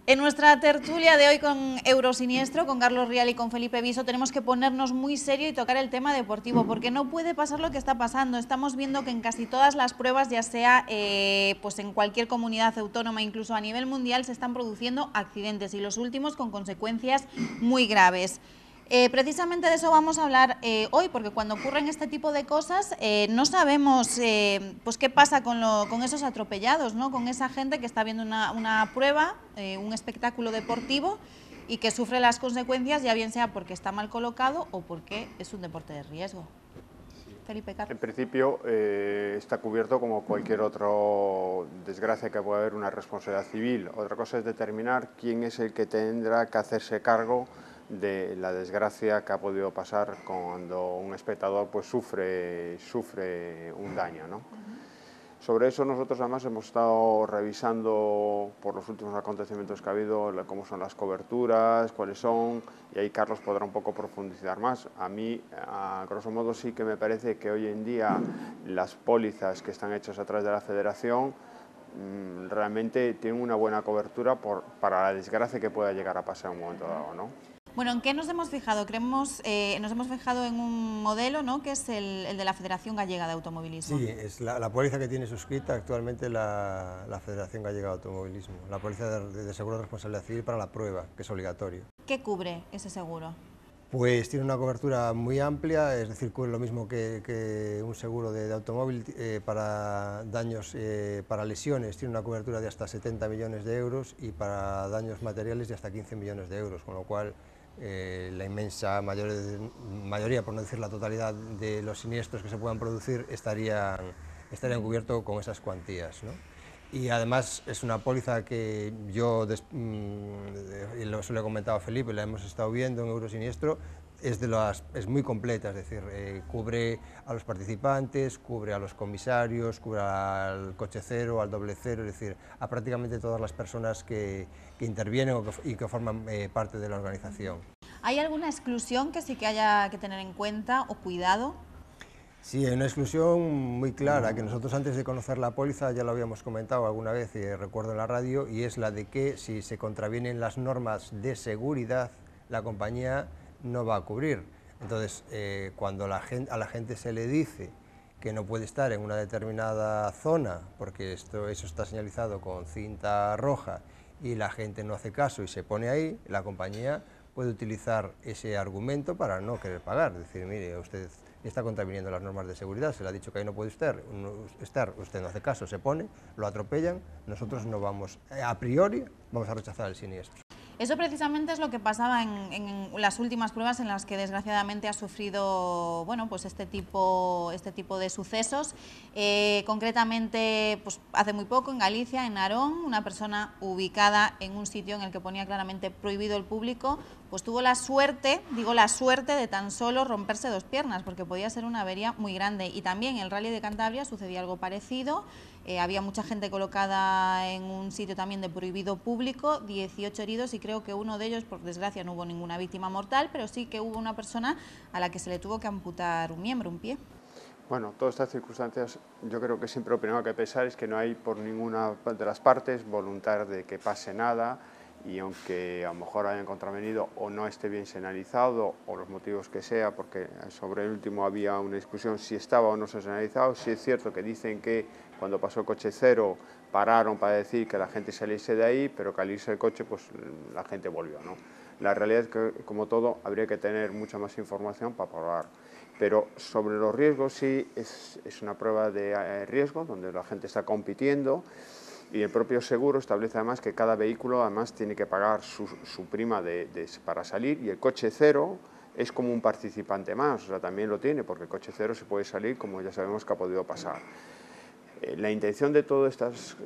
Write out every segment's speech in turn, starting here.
En nuestra tertulia de hoy con Eurosiniestro, con Carlos Rial y con Felipe Viso, tenemos que ponernos muy serio y tocar el tema deportivo, porque no puede pasar lo que está pasando. Estamos viendo que en casi todas las pruebas, ya sea pues en cualquier comunidad autónoma, incluso a nivel mundial, se están produciendo accidentes, y los últimos con consecuencias muy graves. Precisamente de eso vamos a hablar hoy, porque cuando ocurren este tipo de cosas no sabemos pues qué pasa con esos atropellados, ¿no? Con esa gente que está viendo una prueba, un espectáculo deportivo, y que sufre las consecuencias, ya bien sea porque está mal colocado o porque es un deporte de riesgo. Felipe, Carlos. En principio está cubierto como cualquier otra desgracia que pueda haber una responsabilidad civil. Otra cosa es determinar quién es el que tendrá que hacerse cargo de la desgracia que ha podido pasar cuando un espectador pues sufre un daño, ¿no? Sobre eso nosotros además hemos estado revisando por los últimos acontecimientos que ha habido cómo son las coberturas, cuáles son, y ahí Carlos podrá un poco profundizar más. A mí, a grosso modo, sí que me parece que hoy en día las pólizas que están hechas a través de la Federación realmente tienen una buena cobertura para la desgracia que pueda llegar a pasar en un momento dado, ¿no? Bueno, ¿en qué nos hemos fijado? Nos hemos fijado en un modelo, ¿no?, que es el de la Federación Gallega de Automovilismo. Sí, es la póliza que tiene suscrita actualmente la Federación Gallega de Automovilismo, la póliza de seguro de responsabilidad civil para la prueba, que es obligatorio. ¿Qué cubre ese seguro? Pues tiene una cobertura muy amplia, es decir, cubre lo mismo que un seguro de automóvil para daños, para lesiones, tiene una cobertura de hasta 70 millones de euros, y para daños materiales de hasta 15 millones de euros, con lo cual la inmensa mayoría, por no decir la totalidad, de los siniestros que se puedan producir estarían cubiertos con esas cuantías, ¿no? Y además es una póliza que yo, y lo he comentado a Felipe, la hemos estado viendo en Eurosiniestro, es muy completa, es decir, cubre a los participantes, cubre a los comisarios, cubre al coche cero, al doble cero, es decir, a prácticamente todas las personas que intervienen y que forman parte de la organización. ¿Hay alguna exclusión que sí que haya que tener en cuenta o cuidado? Sí, hay una exclusión muy clara, que nosotros antes de conocer la póliza ya lo habíamos comentado alguna vez, y recuerdo en la radio, y es la de que si se contravienen las normas de seguridad, la compañía no va a cubrir. Entonces, cuando a la gente se le dice que no puede estar en una determinada zona, porque eso está señalizado con cinta roja, y la gente no hace caso y se pone ahí, la compañía puede utilizar ese argumento para no querer pagar, decir, mire, usted está contraviniendo las normas de seguridad, se le ha dicho que ahí no puede estar, usted no hace caso, se pone, lo atropellan, nosotros no vamos, a priori, vamos a rechazar el siniestro. Eso precisamente es lo que pasaba en las últimas pruebas en las que desgraciadamente ha sufrido, bueno, pues este tipo de sucesos. Concretamente, pues hace muy poco en Galicia, en Narón, una persona ubicada en un sitio en el que ponía claramente prohibido el público, pues tuvo la suerte, digo la suerte, de tan solo romperse dos piernas, porque podía ser una avería muy grande. Y también en el Rally de Cantabria sucedía algo parecido. Había mucha gente colocada en un sitio también de prohibido público, 18 heridos, y creo que uno de ellos, por desgracia, no hubo ninguna víctima mortal, pero sí que hubo una persona a la que se le tuvo que amputar un miembro, un pie. Bueno, todas estas circunstancias, yo creo que siempre lo primero que pensar es que no hay por ninguna de las partes voluntad de que pase nada, y aunque a lo mejor hayan contravenido o no esté bien señalizado, o los motivos que sea, porque sobre el último había una discusión si estaba o no señalizado, sí es cierto que dicen que cuando pasó el coche cero pararon para decir que la gente saliese de ahí, pero que al irse el coche pues la gente volvió, ¿no? La realidad es que, como todo, habría que tener mucha más información para probar. Pero sobre los riesgos sí es una prueba de riesgo donde la gente está compitiendo, y el propio seguro establece además que cada vehículo además tiene que pagar su prima para salir, y el coche cero es como un participante más, o sea, también lo tiene, porque el coche cero se puede salir, como ya sabemos que ha podido pasar. La intención de todos estos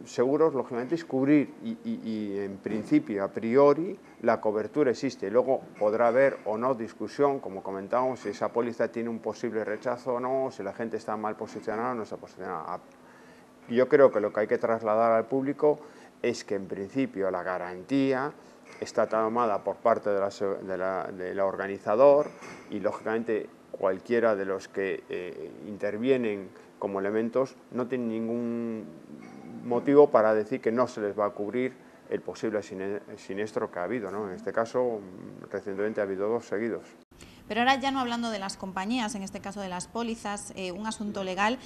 seguros, lógicamente, es cubrir y en principio, a priori, la cobertura existe. Luego podrá haber o no discusión, como comentábamos, si esa póliza tiene un posible rechazo o no, si la gente está mal posicionada o no está posicionada. Yo creo que lo que hay que trasladar al público es que, en principio, la garantía está tomada por parte del organizador, y, lógicamente, cualquiera de los que intervienen como elementos no tienen ningún motivo para decir que no se les va a cubrir el posible siniestro que ha habido, ¿no? En este caso, recientemente ha habido 2 seguidos. Pero ahora ya no hablando de las compañías, en este caso de las pólizas, un asunto legal,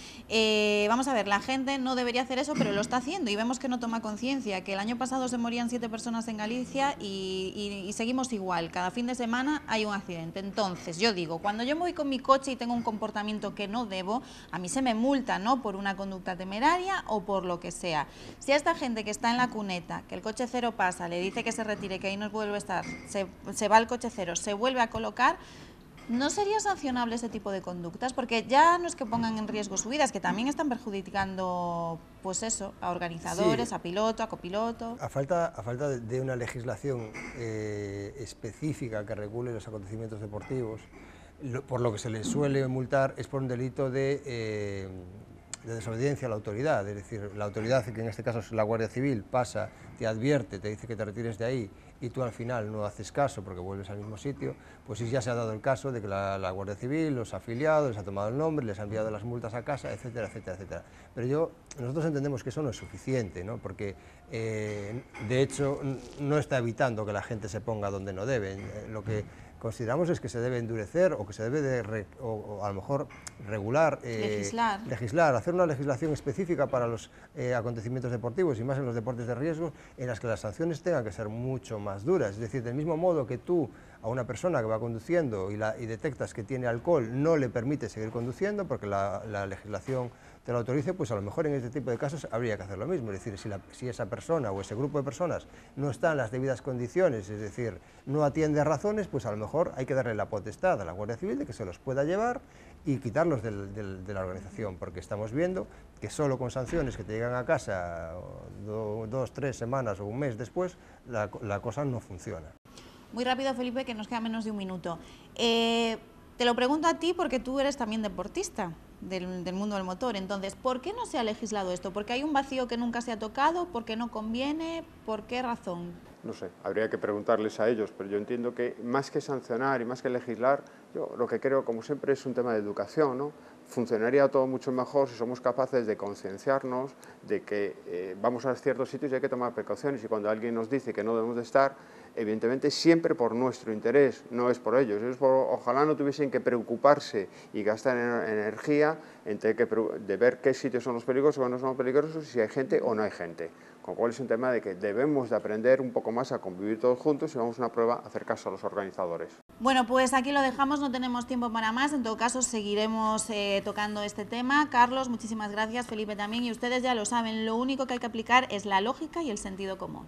vamos a ver, la gente no debería hacer eso, pero lo está haciendo y vemos que no toma conciencia, que el año pasado se morían 7 personas en Galicia y seguimos igual, cada fin de semana hay un accidente. Entonces, yo digo, cuando yo me voy con mi coche y tengo un comportamiento que no debo, a mí se me multa, ¿no?, por una conducta temeraria o por lo que sea. Si a esta gente que está en la cuneta, que el coche cero pasa, le dice que se retire, que ahí no vuelve a estar, se va al coche cero, se vuelve a colocar, ¿no sería sancionable ese tipo de conductas? Porque ya no es que pongan en riesgo su vida, es que también están perjudicando, pues eso, a organizadores, sí, a piloto, a copiloto. A falta de una legislación específica que regule los acontecimientos deportivos, por lo que se les suele multar es por un delito de desobediencia a la autoridad, es decir, la autoridad, que en este caso es la Guardia Civil, pasa, te advierte, te dice que te retires de ahí y tú al final no haces caso porque vuelves al mismo sitio, pues sí, ya se ha dado el caso de que la Guardia Civil los ha afiliado, les ha tomado el nombre, les ha enviado las multas a casa, etcétera, etcétera, etcétera. Pero nosotros entendemos que eso no es suficiente, ¿no? Porque de hecho no está evitando que la gente se ponga donde no deben. Lo que consideramos es que se debe endurecer o que se debe o a lo mejor regular, legislar, hacer una legislación específica para los acontecimientos deportivos y más en los deportes de riesgo, en las que las sanciones tengan que ser mucho más duras. Es decir, del mismo modo que tú a una persona que va conduciendo y detectas que tiene alcohol, no le permite seguir conduciendo porque la legislación te lo autorice, pues a lo mejor en este tipo de casos habría que hacer lo mismo. Es decir, si esa persona o ese grupo de personas no está en las debidas condiciones, es decir, no atiende a razones, pues a lo mejor hay que darle la potestad a la Guardia Civil de que se los pueda llevar y quitarlos de la organización, porque estamos viendo que solo con sanciones que te llegan a casa 2, 3 semanas o un mes después, la cosa no funciona. Muy rápido, Felipe, que nos queda menos de un minuto. Te lo pregunto a ti porque tú eres también deportista del mundo del motor. Entonces, ¿por qué no se ha legislado esto? ¿Porque hay un vacío que nunca se ha tocado? ¿Por qué no conviene? ¿Por qué razón? No sé, habría que preguntarles a ellos, pero yo entiendo que más que sancionar y más que legislar, yo lo que creo, como siempre, es un tema de educación, ¿no? Funcionaría todo mucho mejor si somos capaces de concienciarnos de que vamos a ciertos sitios y hay que tomar precauciones, y cuando alguien nos dice que no debemos de estar, evidentemente siempre por nuestro interés, no es por ellos. Ojalá no tuviesen que preocuparse y gastar energía de ver qué sitios son los peligrosos o no son peligrosos, si hay gente o no hay gente. Con lo cual es un tema de que debemos de aprender un poco más a convivir todos juntos y vamos a una prueba a hacer caso a los organizadores. Bueno, pues aquí lo dejamos, no tenemos tiempo para más, en todo caso seguiremos tocando este tema. Carlos, muchísimas gracias, Felipe también, y ustedes ya lo saben, lo único que hay que aplicar es la lógica y el sentido común.